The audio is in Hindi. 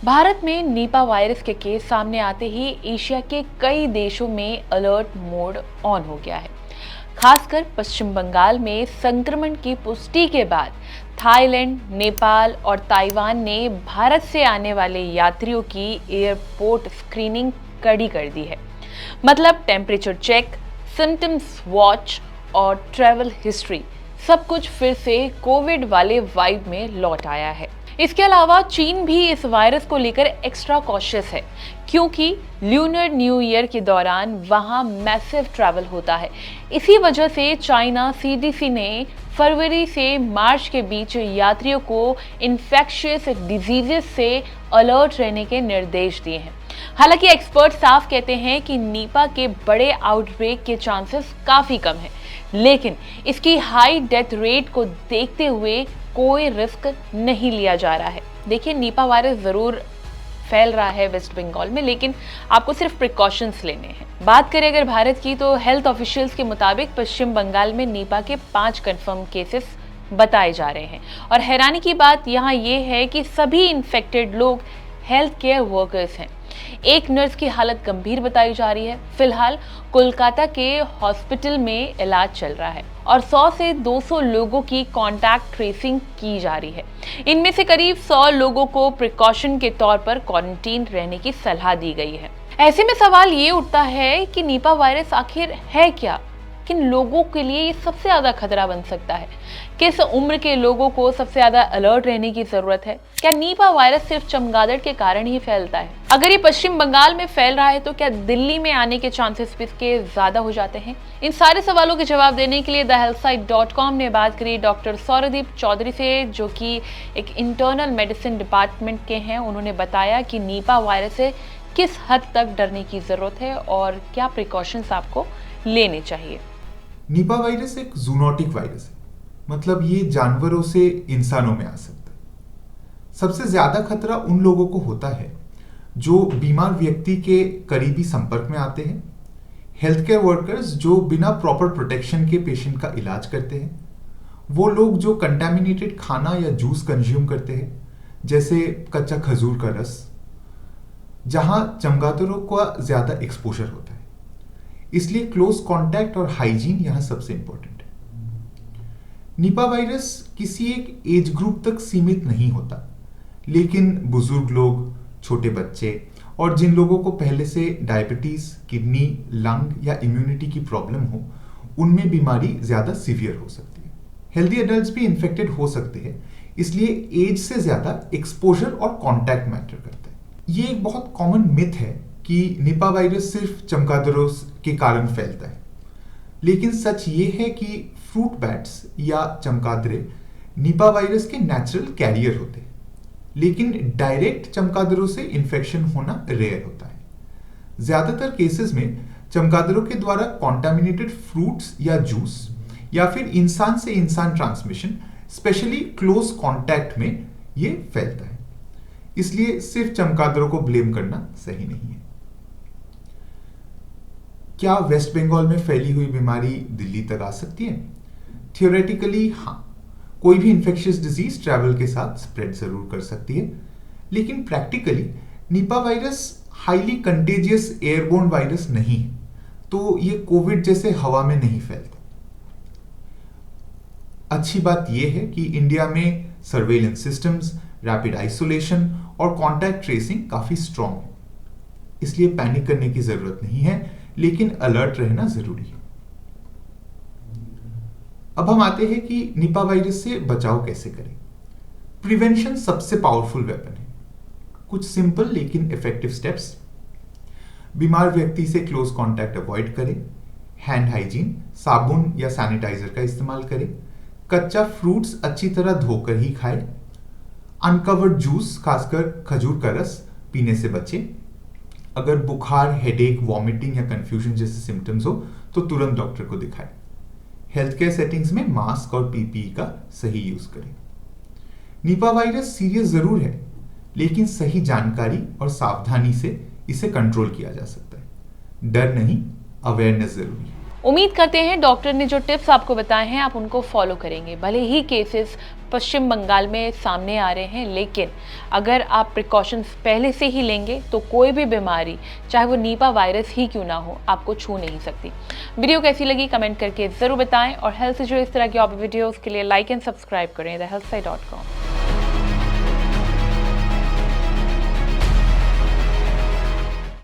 भारत में नीपा वायरस के केस सामने आते ही एशिया के कई देशों में अलर्ट मोड ऑन हो गया है। खासकर पश्चिम बंगाल में संक्रमण की पुष्टि के बाद थाईलैंड, नेपाल और ताइवान ने भारत से आने वाले यात्रियों की एयरपोर्ट स्क्रीनिंग कड़ी कर दी है। मतलब टेम्परेचर चेक, सिम्टम्स वॉच और ट्रैवल हिस्ट्री सब कुछ फिर से कोविड वाले वाइब में लौट आया है। इसके अलावा चीन भी इस वायरस को लेकर एक्स्ट्रा कॉशियस है, क्योंकि ल्यूनर न्यू ईयर के दौरान वहां मैसिव ट्रैवल होता है। इसी वजह से चाइना सीडीसी ने फरवरी से मार्च के बीच यात्रियों को इन्फेक्शियस डिजीजेस से अलर्ट रहने के निर्देश दिए हैं। हालांकि एक्सपर्ट साफ कहते हैं कि नीपा के बड़े आउटब्रेक के चांसेस काफी कम हैं, लेकिन इसकी हाई डेथ रेट को देखते हुए कोई रिस्क नहीं लिया जा रहा है। देखिए, नीपा वायरस जरूर फैल रहा है वेस्ट बंगाल में, लेकिन आपको सिर्फ प्रिकॉशंस लेने हैं। बात करें अगर भारत की, तो हेल्थ ऑफिशियल्स के मुताबिक पश्चिम बंगाल में नीपा के 5 कंफर्म केसेस बताए जा रहे हैं। और हैरानी की बात यहाँ ये है कि सभी इन्फेक्टेड लोग हेल्थ केयर वर्कर्स हैं। एक नर्स की हालत गंभीर बताई जा रही है। फिलहाल कोलकाता के हॉस्पिटल में इलाज चल रहा है और 100 से 200 लोगों की कांटेक्ट ट्रेसिंग की जा रही है। इनमें से करीब 100 लोगों को प्रिकॉशन के तौर पर क्वारंटीन रहने की सलाह दी गई है। ऐसे में सवाल ये उठता है कि नीपा वायरस आखिर है क्या? किन लोगों के लिए ये सबसे ज्यादा खतरा बन सकता है? किस उम्र के लोगों को सबसे ज्यादा अलर्ट रहने की जरूरत है? क्या नीपा वायरस सिर्फ चमगादड़ के कारण ही फैलता है? अगर ये पश्चिम बंगाल में फैल रहा है तो क्या दिल्ली में आने के चांसेस भी इसके ज्यादा हो जाते हैं? इन सारे सवालों के जवाब देने के लिए thehealthsite.com ने बात करी डॉक्टर सौरदीप चौधरी से, जो कि एक इंटरनल मेडिसिन डिपार्टमेंट के हैं। उन्होंने बताया कि नीपा वायरस से किस हद तक डरने की जरूरत है और क्या प्रिकॉशंस आपको लेने चाहिए। नीपा वायरस एक जूनोटिक वायरस है, मतलब ये जानवरों से इंसानों में आ सकता है। सबसे ज्यादा खतरा उन लोगों को होता है जो बीमार व्यक्ति के करीबी संपर्क में आते हैं, हेल्थ केयर वर्कर्स जो बिना प्रॉपर प्रोटेक्शन के पेशेंट का इलाज करते हैं, वो लोग जो कंटामिनेटेड खाना या जूस कंज्यूम करते हैं, जैसे कच्चा खजूर का रस, जहां चमगादड़ों का ज्यादा एक्सपोजर होता है। इसलिए क्लोज कांटेक्ट और हाइजीन यहां सबसे इंपॉर्टेंट है। नीपा वायरस किसी एक एज ग्रुप तक सीमित नहीं होता, लेकिन बुजुर्ग लोग, छोटे बच्चे और जिन लोगों को पहले से डायबिटीज, किडनी, लंग या इम्यूनिटी की प्रॉब्लम हो, उनमें बीमारी ज्यादा सीवियर हो सकती है। हेल्दी एडल्ट्स भी इन्फेक्टेड हो सकते हैं, इसलिए एज से ज्यादा एक्सपोजर और कांटेक्ट मैटर करता है। ये एक बहुत कॉमन मिथ है कि निपा वायरस सिर्फ चमगादड़ों के कारण फैलता है, लेकिन सच ये है कि फ्रूट बैट्स या चमगादड़े निपा वायरस के नेचुरल कैरियर होते हैं, लेकिन डायरेक्ट चमगादड़ों से इन्फेक्शन होना रेयर होता है। ज्यादातर केसेस में चमगादड़ों के द्वारा कॉन्टामिनेटेड फ्रूट्स या जूस या फिर इंसान से इंसान ट्रांसमिशन, स्पेशली क्लोज कांटेक्ट में ये फैलता है। इसलिए सिर्फ चमगादड़ों को ब्लेम करना सही नहीं है। क्या वेस्ट बंगाल में फैली हुई बीमारी दिल्ली तक आ सकती है? थियोरेटिकली हाँ, कोई भी इंफेक्शियस डिजीज ट्रैवल के साथ स्प्रेड जरूर कर सकती है, लेकिन practically Nipah virus highly contagious airborne virus नहीं है, तो ये कोविड जैसे हवा में नहीं फैलता। अच्छी बात यह है कि इंडिया में सर्वेलेंस सिस्टम्स, रैपिड आइसोलेशन और कॉन्टैक्ट ट्रेसिंग काफी स्ट्रांग है, इसलिए पैनिक करने की जरूरत नहीं है, लेकिन अलर्ट रहना जरूरी है। अब हम आते हैं कि निपा वायरस से बचाव कैसे करें। प्रिवेंशन सबसे पावरफुल वेपन है। कुछ सिंपल लेकिन इफेक्टिव स्टेप्स: बीमार व्यक्ति से क्लोज कांटेक्ट अवॉइड करें, हैंड हाइजीन, साबुन या सैनिटाइजर का इस्तेमाल करें, कच्चा फ्रूट्स अच्छी तरह धोकर ही खाएं, अनकवर्ड जूस खासकर खजूर का रस पीने से बचें। अगर बुखार, हेडेक, वॉमिटिंग या कंफ्यूजन जैसे सिम्टम्स हो तो तुरंत डॉक्टर को दिखाएं। हेल्थ केयर सेटिंग्स में मास्क और पीपीई का सही यूज करें। निपा वायरस सीरियस जरूर है, लेकिन सही जानकारी और सावधानी से इसे कंट्रोल किया जा सकता है। डर नहीं, अवेयरनेस जरूरी है। उम्मीद करते हैं डॉक्टर ने जो टिप्स आपको बताए हैं आप उनको फॉलो करेंगे। भले ही केसेस पश्चिम बंगाल में सामने आ रहे हैं, लेकिन अगर आप प्रिकॉशंस पहले से ही लेंगे तो कोई भी बीमारी, चाहे वो नीपा वायरस ही क्यों ना हो, आपको छू नहीं सकती। वीडियो कैसी लगी कमेंट करके ज़रूर बताएं और हेल्थ से जुड़े इस तरह की और वीडियोज़ के लिए लाइक एंड सब्सक्राइब करें thehealthsite.com।